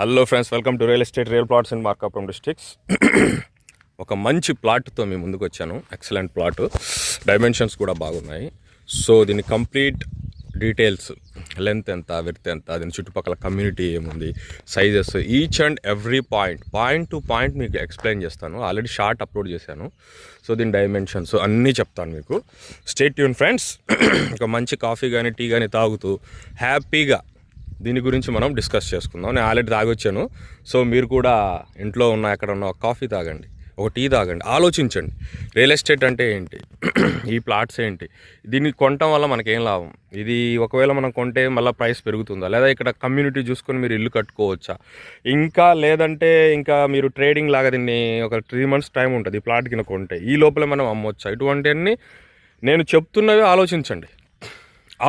Hello friends, welcome to real estate real plots in Markapuram districts. ఒక మంచి ప్లాట్తో మీ ముందుకు వచ్చాను. ఎక్సలెంట్ ప్లాట్, డైమెన్షన్స్ కూడా బాగున్నాయి. సో దీని కంప్లీట్ డీటెయిల్స్, లెంత్ ఎంత, విడ్త్ ఎంత, దీని చుట్టుపక్కల కమ్యూనిటీ ఏముంది, sizes, each and every point to point మీకు ఎక్స్ప్లెయిన్ చేస్తాను. ఆల్రెడీ షార్ట్ అప్లోడ్ చేశాను. సో దీని డైమెన్షన్స్ అన్నీ చెప్తాను మీకు. Stay tune friends. ఒక మంచి కాఫీ కానీ టీ కానీ తాగుతూ హ్యాపీగా దీని గురించి మనం డిస్కస్ చేసుకుందాం. నేను ఆల్రెడీ తాగొచ్చాను. సో మీరు కూడా ఇంట్లో ఉన్న ఎక్కడ ఉన్న ఒక కాఫీ తాగండి, ఒక టీ తాగండి, ఆలోచించండి రియల్ ఎస్టేట్ అంటే ఏంటి, ఈ ప్లాట్స్ ఏంటి, దీన్ని కొనటం వల్ల మనకేం లాభం, ఇది ఒకవేళ మనం కొంటే మళ్ళీ ప్రైస్ పెరుగుతుందా, లేదా ఇక్కడ కమ్యూనిటీ చూసుకొని మీరు ఇల్లు కట్టుకోవచ్చా, ఇంకా లేదంటే ఇంకా మీరు ట్రేడింగ్ లాగా దీన్ని ఒక 3 months టైం ఉంటుంది ఈ ప్లాట్ కింద కొంటే, ఈ లోపల మనం అమ్మొచ్చా, ఇటువంటివన్నీ నేను చెప్తున్నవి ఆలోచించండి.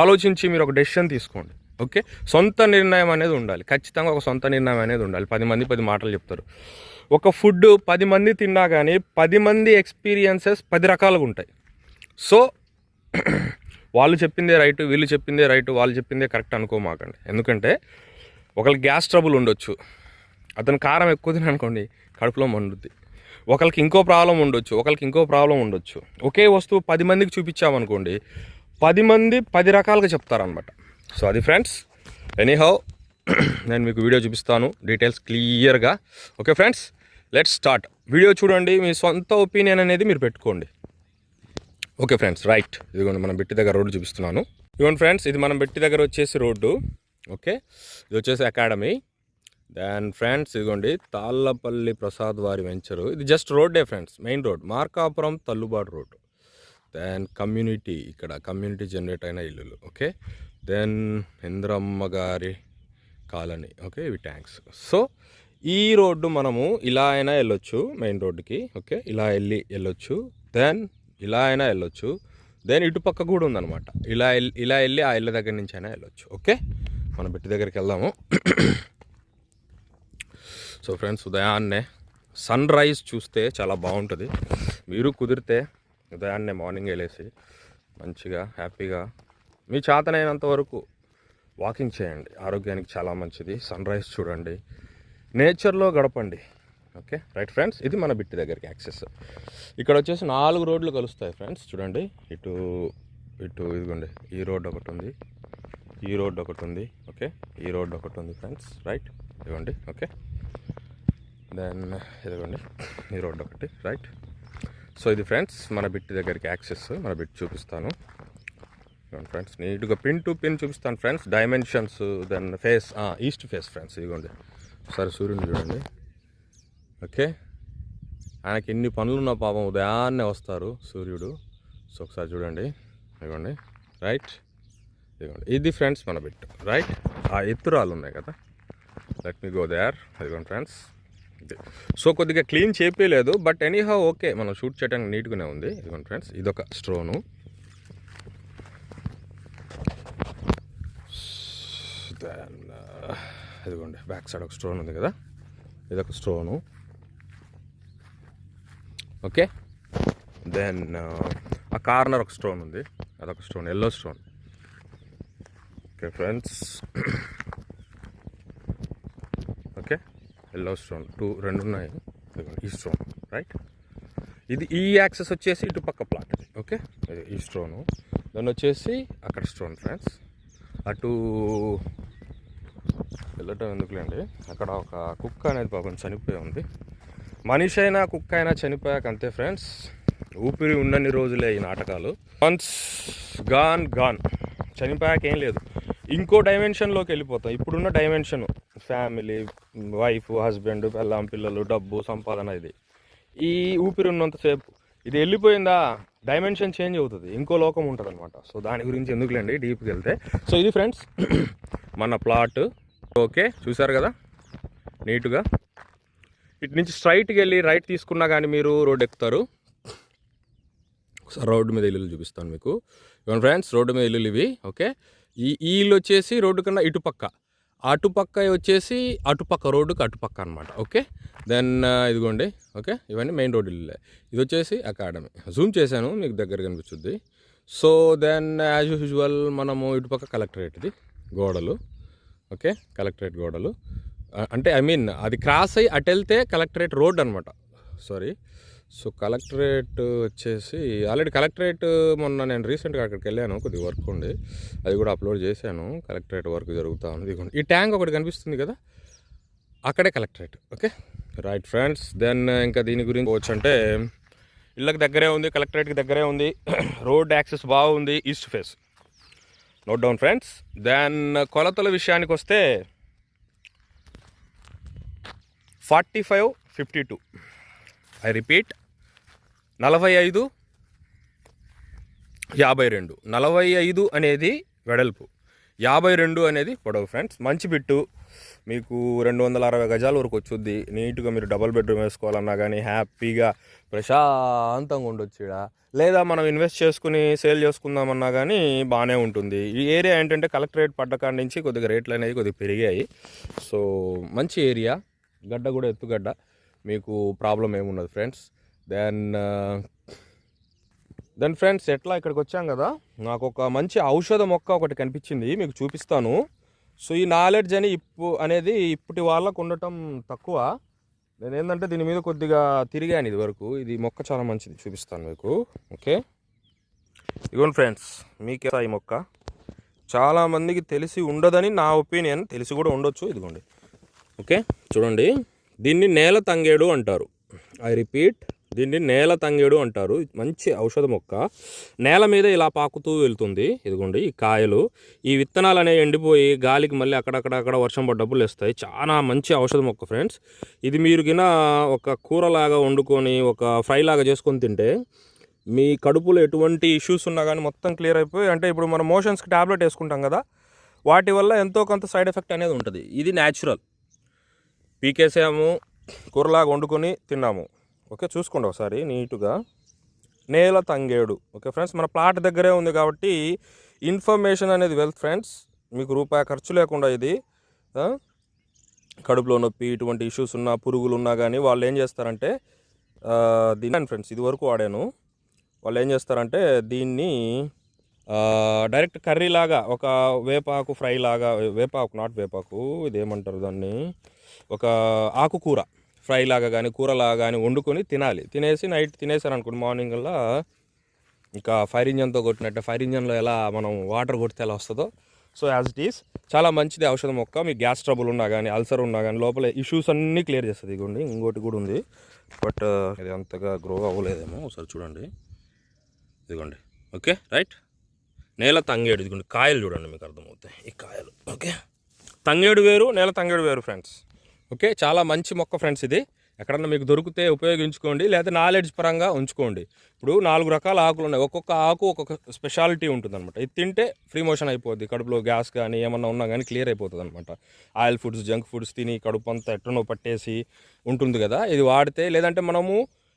ఆలోచించి మీరు ఒక డెసిషన్ తీసుకోండి. ఓకే, సొంత నిర్ణయం అనేది ఉండాలి. ఖచ్చితంగా ఒక సొంత నిర్ణయం అనేది ఉండాలి. 10 మంది 10 మాటలు చెప్తారు. ఒక ఫుడ్ 10 మంది తిన్నా కానీ 10 మంది ఎక్స్పీరియన్సెస్ 10 రకాలుగా ఉంటాయి. సో వాళ్ళు చెప్పిందే రైట్, వీళ్ళు చెప్పిందే రైట్, వాళ్ళు చెప్పిందే కరెక్ట్ అనుకోమాకండి. ఎందుకంటే ఒకరికి గ్యాస్ ట్రబుల్ ఉండొచ్చు, అతను కారం ఎక్కువ తిననుకోండి కడుపులో మండుద్ది. ఒకరికి ఇంకో ప్రాబ్లం ఉండొచ్చు, ఒకరికి ఇంకో ప్రాబ్లం ఉండొచ్చు. ఒకే వస్తువు 10 మందికి చూపించామనుకోండి, 10 మంది 10 రకాలుగా చెప్తారనమాట. సో అది ఫ్రెండ్స్. ఎనీహౌ నేను మీకు వీడియో చూపిస్తాను డీటెయిల్స్ క్లియర్గా. Okay friends, let's start. Video చూడండి, మీ సొంత ఒపీనియన్ అనేది మీరు పెట్టుకోండి. Okay friends, right. ఇదిగోండి మనం బెట్టి దగ్గర రోడ్డు చూపిస్తున్నాను. ఇదిగోండి ఫ్రెండ్స్, ఇది మనం బెట్టి దగ్గర వచ్చేసి రోడ్డు. ఓకే, ఇది వచ్చేసి అకాడమీ. దెన్ ఫ్రెండ్స్ ఇదిగోండి తాళ్ళపల్లి ప్రసాద్ వారి వెంచరు. ఇది జస్ట్ రోడ్డే ఫ్రెండ్స్, మెయిన్ రోడ్, మార్కాపురం తల్లుబాటు రోడ్డు. దెన్ కమ్యూనిటీ, ఇక్కడ కమ్యూనిటీ జనరేట్ అయిన ఇల్లులు. ఓకే, దెన్ ఇంద్రమ్మ గారి కాలనీ. ఓకే, ఇవి ట్యాంక్స్. సో ఈ రోడ్డు మనము ఇలా అయినా వెళ్ళొచ్చు మెయిన్ రోడ్డుకి. ఓకే, ఇలా వెళ్ళొచ్చు, దెన్ ఇలా అయినా వెళ్ళొచ్చు, దెన్ ఇటుపక్క కూడా ఉందన్నమాట. ఇలా వెళ్ళి ఆ ఇళ్ళ దగ్గర నుంచి అయినా వెళ్ళొచ్చు. ఓకే, మన బెట్టి దగ్గరికి వెళ్దాము. సో ఫ్రెండ్స్, ఉదయాన్నే సన్ రైజ్ చూస్తే చాలా బాగుంటుంది. మీరు కుదిరితే ఉదయాన్నే మార్నింగ్ వెళ్ళేసి మంచిగా హ్యాపీగా మీ చేతనైనంత వరకు వాకింగ్ చేయండి, ఆరోగ్యానికి చాలా మంచిది. సన్ రైజ్ చూడండి, నేచర్లో గడపండి. ఓకే రైట్ ఫ్రెండ్స్, ఇది మన బిట్టి దగ్గరికి యాక్సెస్. ఇక్కడ వచ్చేసి 4 రోడ్లు కలుస్తాయి ఫ్రెండ్స్. చూడండి, ఇటు ఇదిగోండి, ఈ రోడ్ ఒకటి ఉంది, ఈ రోడ్ ఒకటి ఉంది. ఓకే, ఈ రోడ్ ఒకటి ఉంది ఫ్రెండ్స్. రైట్, ఇదిగోండి. ఓకే, దెన్ ఇదిగోండి ఈ రోడ్ ఒకటి. రైట్, సో ఇది ఫ్రెండ్స్ మన బిట్టి దగ్గరికి యాక్సెస్. మన బిట్టి చూపిస్తాను ఫ్రెండ్స్, నీట్గా పిన్ టు పిన్ చూపిస్తాను friends. Dimensions, then face, east face friends. ఇదిగోండి ఒకసారి సూర్యుని చూడండి. ఓకే, ఆయనకి ఎన్ని పనులున్న పాపం ఉదయాన్నే వస్తారు సూర్యుడు. సో ఒకసారి చూడండి, ఇదిగోండి. రైట్, ఇదిగోండి ఇది ఫ్రెండ్స్ మన బిట్. రైట్, ఆ ఎత్తురాలు ఉన్నాయి కదా, లెట్ మీ గో దేర్. ఇదిగోండి ఫ్రెండ్స్, సో కొద్దిగా క్లీన్ చేయలేదు, బట్ ఎనీహౌ ఓకే, మనం షూట్ చేయడానికి నీట్గానే ఉంది. ఇదిగోండి ఫ్రెండ్స్, ఇదొక స్ట్రోను. ఇదిగోండి బ్యాక్ సైడ్ ఒక స్టోన్ ఉంది కదా, ఇదొక స్టోను. ఓకే, దెన్ ఆ కార్నర్ ఒక స్టోన్ ఉంది, అదొక stone, yellow stone. Okay friends, okay yellow stone 2 ఉన్నాయి. ఈ స్టోన్. రైట్, ఇది ఈ యాక్సెస్ వచ్చేసి ఇటు పక్క ప్లాట్. ఓకే, ఈ స్టోను, దాన్ని వచ్చేసి అక్కడ స్టోన్ ఫ్రెండ్స్. అటు వెళ్ళటం ఎందుకులేండి, అక్కడ ఒక కుక్క అనేది పాపం చనిపోయి ఉంది. మనిషి అయినా కుక్క అయినా చనిపోయాక అంతే ఫ్రెండ్స్, ఊపిరి ఉన్నన్ని రోజులే ఈ నాటకాలు. వన్స్ గాన్, చనిపోయాక ఏం లేదు, ఇంకో డైమెన్షన్లోకి వెళ్ళిపోతాం. ఇప్పుడున్న డైమెన్షన్ ఫ్యామిలీ, వైఫ్, హస్బెండ్, పెళ్ళాం, పిల్లలు, డబ్బు, సంపాదన, ఇది ఈ ఊపిరి ఉన్నంతసేపు. ఇది వెళ్ళిపోయిందా డైమెన్షన్ చేంజ్ అవుతుంది, ఇంకో లోకం ఉంటుంది అనమాట. సో దాని గురించి ఎందుకులేండి డీప్కి వెళ్తే. సో ఇది ఫ్రెండ్స్ మన ప్లాట్. ఓకే, చూసారు కదా నీట్గా. ఇటు నుంచి స్ట్రైట్కి వెళ్ళి రైట్ తీసుకున్నా కానీ మీరు రోడ్ ఎక్కుతారు. ఒకసారి రోడ్డు మీద ఇల్లు చూపిస్తాను మీకు. ఇవన్నీ ఫ్రెండ్స్ రోడ్డు మీద ఇల్లులు ఇవి. ఓకే, ఈ ఇల్లు వచ్చేసి రోడ్డు కన్నా ఇటుపక్క, అటుపక్క వచ్చేసి అటుపక్క రోడ్డుకి అటుపక్క అనమాట. ఓకే, దెన్ ఇదిగోండి. ఓకే, ఇవన్నీ మెయిన్ రోడ్ ఇల్లు. ఇది వచ్చేసి అకాడమీ, జూమ్ చేశాను మీకు దగ్గర కనిపిస్తుంది. సో దెన్ యాజ్ యూజువల్ మనము ఇటుపక్క కలెక్టరేట్, ఇది గోడలు. ఓకే, కలెక్టరేట్ గోడలు. అంటే ఐ మీన్ అది క్రాస్ అయ్యి అటు వెళ్తే కలెక్టరేట్ రోడ్ అనమాట. సారీ. సో కలెక్టరేట్ వచ్చేసి ఆల్రెడీ కలెక్టరేట్ మొన్న నేను రీసెంట్గా అక్కడికి వెళ్ళాను, కొద్దిగా వర్క్ ఉండి అది కూడా అప్లోడ్ చేశాను. కలెక్టరేట్ వర్క్ జరుగుతూ ఉంది. ఈ ట్యాంక్ ఒకటి కనిపిస్తుంది కదా, అక్కడే collectorate. Okay right friends. Then ఇంకా దీని గురించి వచ్చంటే ఇళ్ళకి దగ్గరే ఉంది, కలెక్టరేట్కి దగ్గరే ఉంది, రోడ్ యాక్సెస్ బాగుంది, east face. Note down friends. Then కొలతల విషయానికి వస్తే 45-52. I repeat 45-52. 45 అనేది వెడల్పు, 52 అనేది పొడవు ఫ్రెండ్స్. మంచి బిట్టు, మీకు 260 గజాల వరకు వచ్చుద్ది. నీట్గా మీరు డబుల్ బెడ్రూమ్ వేసుకోవాలన్నా కానీ హ్యాపీగా ప్రశాంతంగా ఉండొచ్చు ఇక్కడ. లేదా మనం ఇన్వెస్ట్ చేసుకుని సేల్ చేసుకుందామన్నా కానీ బాగానే ఉంటుంది. ఈ ఏరియా ఏంటంటే కలెక్టరేట్ పడ్డకాడ నుంచి కొద్దిగా రేట్లు అనేవి కొద్దిగా పెరిగాయి. సో మంచి ఏరియా, గడ్డ కూడా ఎత్తుగడ్డ, మీకు ప్రాబ్లం ఏమున్నది ఫ్రెండ్స్. దెన్ ఫ్రెండ్స్ ఎట్లా ఇక్కడికి వచ్చాం కదా, నాకు ఒక మంచి ఔషధ మొక్క ఒకటి కనిపించింది, మీకు చూపిస్తాను. సో ఈ నాలెడ్జ్ అనేది ఇప్పటి వాళ్ళకు ఉండటం తక్కువ. నేను ఏంటంటే దీని మీద కొద్దిగా తిరిగాను ఇది వరకు. ఇది మొక్క చాలా మంచిది, చూపిస్తాను మీకు. ఓకే ఇదిగోండి ఫ్రెండ్స్, మీకే ఈ మొక్క చాలామందికి తెలిసి ఉండదని నా ఒపీనియన్, తెలిసి కూడా ఉండొచ్చు. ఇదిగోండి. ఓకే చూడండి, దీన్ని నేల తంగేడు అంటారు. ఐ రిపీట్, దీన్ని నేల తంగేడు అంటారు. మంచి ఔషధ మొక్క, నేల మీద ఇలా పాకుతూ వెళ్తుంది. ఇదిగోండి ఈ కాయలు, ఈ విత్తనాలు అనేవి ఎండిపోయి గాలికి మళ్ళీ అక్కడక్కడ వర్షం పడ్డప్పుడు వేస్తాయి. చాలా మంచి ఔషధ మొక్క ఫ్రెండ్స్. ఇది మీరు గిన ఒక కూరలాగా వండుకొని ఒక ఫ్రై లాగా చేసుకొని తింటే మీ కడుపులో ఎటువంటి ఇష్యూస్ ఉన్నా కానీ మొత్తం క్లియర్ అయిపోయి, అంటే ఇప్పుడు మనం మోషన్స్కి ట్యాబ్లెట్ వేసుకుంటాం కదా, వాటి వల్ల ఎంతో కొంత సైడ్ ఎఫెక్ట్ అనేది ఉంటుంది. ఇది న్యాచురల్, పీకేసాము, కూరలాగా వండుకొని తిన్నాము. ఓకే చూసుకోండి ఒకసారి నీట్గా, నేల తంగేడు. ఓకే ఫ్రెండ్స్, మన ప్లాట్ దగ్గరే ఉంది కాబట్టి ఇన్ఫర్మేషన్ అనేది వెల్త్ ఫ్రెండ్స్. మీకు రూపాయి ఖర్చు లేకుండా ఇది. కడుపులో నొప్పి ఇటువంటి ఇష్యూస్ ఉన్నా, పురుగులు ఉన్నా కానీ వాళ్ళు ఏం చేస్తారంటే దీన్ని ఫ్రెండ్స్ ఇది వరకు వాడాను. వాళ్ళు ఏం చేస్తారంటే దీన్ని డైరెక్ట్ కర్రీ లాగా, ఒక వేపాకు ఫ్రై లాగా, వేపాకు నాట్ వేపాకు, ఇదేమంటారు దాన్ని, ఒక ఆకుకూర ఫ్రై లాగా కానీ కూరలాగా కానీ వండుకొని తినాలి. తినేసి నైట్ తినేసారు అనుకోండి, మార్నింగ్ వల్ల ఇంకా ఫైర్ ఇంజన్తో కొట్టినట్టే, ఫైర్ ఇంజన్లో ఎలా మనం వాటర్ కొడితే ఎలా వస్తుందో, సో యాజ్ ఇట్ ఈస్ చాలా మంచిది ఔషధ మొక్క. మీకు గ్యాస్ ట్రబుల్ ఉన్నా కానీ, అల్సర్ ఉన్నా కానీ, లోపల ఇష్యూస్ అన్నీ క్లియర్ చేస్తుంది. ఇదిగోండి ఇంకోటి కూడా ఉంది, బట్ ఇది అంతగా గ్రో అవ్వలేదేమో, ఒకసారి చూడండి. ఇదిగోండి. ఓకే రైట్, నేల తంగేడు. ఇదిగోండి కాయలు చూడండి, మీకు అర్థమవుతాయి ఈ కాయలు. ఓకే తంగేడు వేరు, నేల తంగేడు వేరు ఫ్రెండ్స్. ఓకే చాలా మంచి మొక్క ఫ్రెండ్స్. ఇది ఎక్కడన్నా మీకు దొరికితే ఉపయోగించుకోండి, లేదా నాలెడ్జ్ పరంగా ఉంచుకోండి. ఇప్పుడు 4 రకాల ఆకులు ఉన్నాయి, ఒక్కొక్క ఆకు ఒక్కొక్క స్పెషాలిటీ ఉంటుంది అనమాట. ఇది తింటే ఫ్రీ మోషన్ అయిపోద్ది, కడుపులో గ్యాస్ కానీ ఏమన్నా ఉన్నా కానీ క్లియర్ అయిపోతుంది అనమాట. ఆయిల్ ఫుడ్స్, జంక్ ఫుడ్స్ తిని కడుపు అంతా ఎట్లనో పట్టేసి ఉంటుంది కదా, ఇది వాడితే, లేదంటే మనము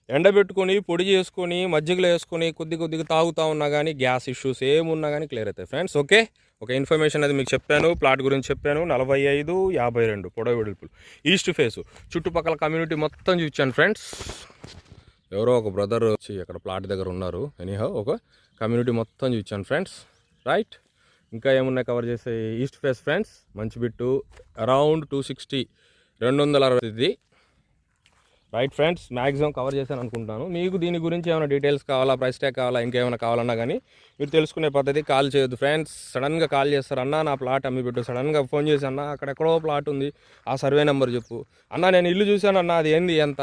ఎండబెట్టుకొని పొడి చేసుకొని మజ్జిగలో వేసుకొని కొద్దిగా తాగుతూ ఉన్నా కానీ గ్యాస్ ఇష్యూస్ ఏమున్నా కానీ క్లియర్ అవుతాయి ఫ్రెండ్స్. ఓకే ఒక ఇన్ఫర్మేషన్ అది మీకు చెప్పాను, ప్లాట్ గురించి చెప్పాను. 45-52 పొడవు వెడల్పులు, ఈస్ట్ ఫేసు, చుట్టుపక్కల కమ్యూనిటీ మొత్తం చూపించాను ఫ్రెండ్స్. ఎవరో ఒక బ్రదర్ వచ్చి అక్కడ ప్లాట్ దగ్గర ఉన్నారు. ఎనీహౌ ఒక కమ్యూనిటీ మొత్తం చూపించాను ఫ్రెండ్స్. రైట్, ఇంకా ఏమున్నాయి కవర్ చేసే ఈస్ట్ ఫేస్ ఫ్రెండ్స్. మంచి bit, around 260, 260. Right friends, maximum cover చేశాను అనుకుంటాను. మీకు దీని గురించి ఏమైనా డీటెయిల్స్ కావాలా, ప్రైస్ ట్యాగ్ కావాలా, ఇంకేమైనా కావాలన్నా కానీ మీరు తెలుసుకునే పద్ధతి, కాల్ చేయొద్దు ఫ్రెండ్స్. సడన్గా కాల్ చేస్తారు, అన్న నా ప్లాట్ అమ్మి పెట్టు, సడన్గా ఫోన్ చేసి అన్న అక్కడెక్కడో ప్లాట్ ఉంది, ఆ సర్వే నెంబర్ చెప్పు, అన్న నేను ఇల్లు చూశాను అన్న, అది ఏంది ఎంత.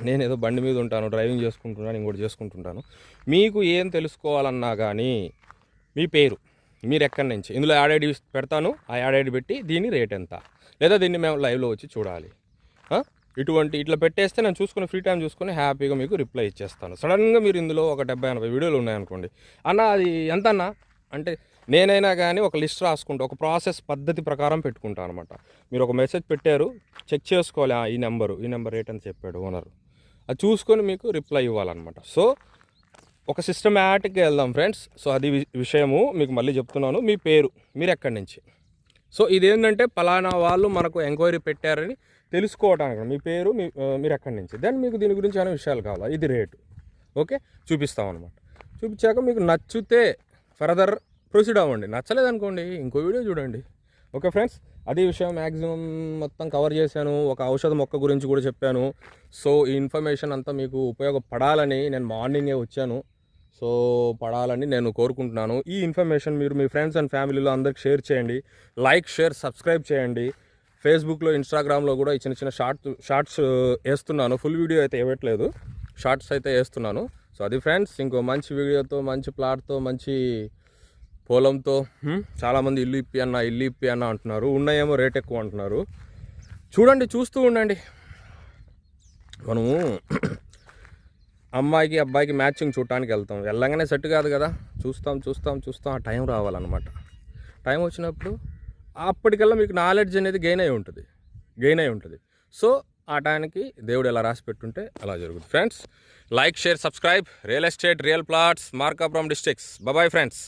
నేను ఏదో బండి మీద ఉంటాను, డ్రైవింగ్ చేసుకుంటున్నాను, ఇంకోటి చేసుకుంటుంటాను. మీకు ఏం తెలుసుకోవాలన్నా కానీ మీ పేరు, మీరు ఎక్కడి నుంచి, ఇందులో యాడ్ ఐడి పెడతాను, ఆ యాడ్ ఐడి పెట్టి దీని రేట్ ఎంత, లేదా దీన్ని మేము లైవ్లో వచ్చి చూడాలి, ఇట్లా పెట్టేస్తే నేను చూసుకుని ఫ్రీ టైం చూసుకొని హ్యాపీగా మీకు రిప్లై ఇచ్చేస్తాను. సడన్గా మీరు ఇందులో ఒక 70-80 వీడియోలు ఉన్నాయనుకోండి, అన్న అది ఎంత అన్న అంటే నేనైనా కానీ ఒక లిస్ట్ రాసుకుంటా, ఒక ప్రాసెస్ పద్ధతి ప్రకారం పెట్టుకుంటాను అనమాట. మీరు ఒక మెసేజ్ పెట్టారు, చెక్ చేసుకోవాలి, ఈ నెంబర్ రేట్ అని చెప్పాడు ఓనర్, అది చూసుకొని మీకు రిప్లై ఇవ్వాలన్నమాట. సో ఒక సిస్టమేటిక్గా వెళ్దాం ఫ్రెండ్స్. సో అది విషయము మీకు మళ్ళీ చెప్తున్నాను. మీ పేరు, మీరు ఎక్కడి నుంచి, సో ఇదేంటంటే పలానా వాళ్ళు మనకు ఎంక్వైరీ పెట్టారని తెలుసుకోవటానికి, మీ పేరు, మీరు ఎక్కడి నుంచి, దెన్ మీకు దీని గురించి ఏమైనా విషయాలు కావాలా, ఇది రేటు, ఓకే చూపిస్తాం అనమాట. చూపించాక మీకు నచ్చితే ఫర్దర్ ప్రొసీడ్ అవ్వండి, నచ్చలేదనుకోండి ఇంకో వీడియో చూడండి. ఓకే ఫ్రెండ్స్, అది విషయం మ్యాక్సిమం మొత్తం కవర్ చేశాను. ఒక ఔషధ మొక్క గురించి కూడా చెప్పాను. సో ఈ ఇన్ఫర్మేషన్ అంతా మీకు ఉపయోగపడాలని నేను మార్నింగే వచ్చాను. సో పడాలని నేను కోరుకుంటున్నాను. ఈ ఇన్ఫర్మేషన్ మీరు మీ ఫ్రెండ్స్ అండ్ ఫ్యామిలీలో అందరికి షేర్ చేయండి. లైక్, షేర్, సబ్స్క్రైబ్ చేయండి. ఫేస్బుక్లో, ఇన్స్టాగ్రామ్లో కూడా ఈ చిన్న చిన్న షార్ట్స్ వేస్తున్నాను. ఫుల్ వీడియో అయితే ఇవ్వట్లేదు, షార్ట్స్ అయితే వేస్తున్నాను. సో అది ఫ్రెండ్స్, ఇంకో మంచి వీడియోతో, మంచి ప్లాట్తో, మంచి పొలంతో. చాలామంది ఇల్లు ఇప్పి అన్న అంటున్నారు. ఉన్నాయేమో రేట్ ఎక్కువ అంటున్నారు. చూడండి, చూస్తూ ఉండండి. మనము అమ్మాయికి అబ్బాయికి మ్యాచింగ్ చూడటానికి వెళ్తాం. వెళ్ళగానే సెట్ కాదు కదా, చూస్తాం. ఆ టైం రావాలన్నమాట. టైం వచ్చినప్పుడు అప్పటికల్లా మీకు నాలెడ్జ్ అనేది గెయిన్ అయి ఉంటుంది. సో ఆ టైంకి దేవుడు ఎలా రాసి పెట్టుంటే అలా జరుగుతుంది. Friends, like, share, subscribe. Real estate, real plots, Markapuram districts. Bye friends.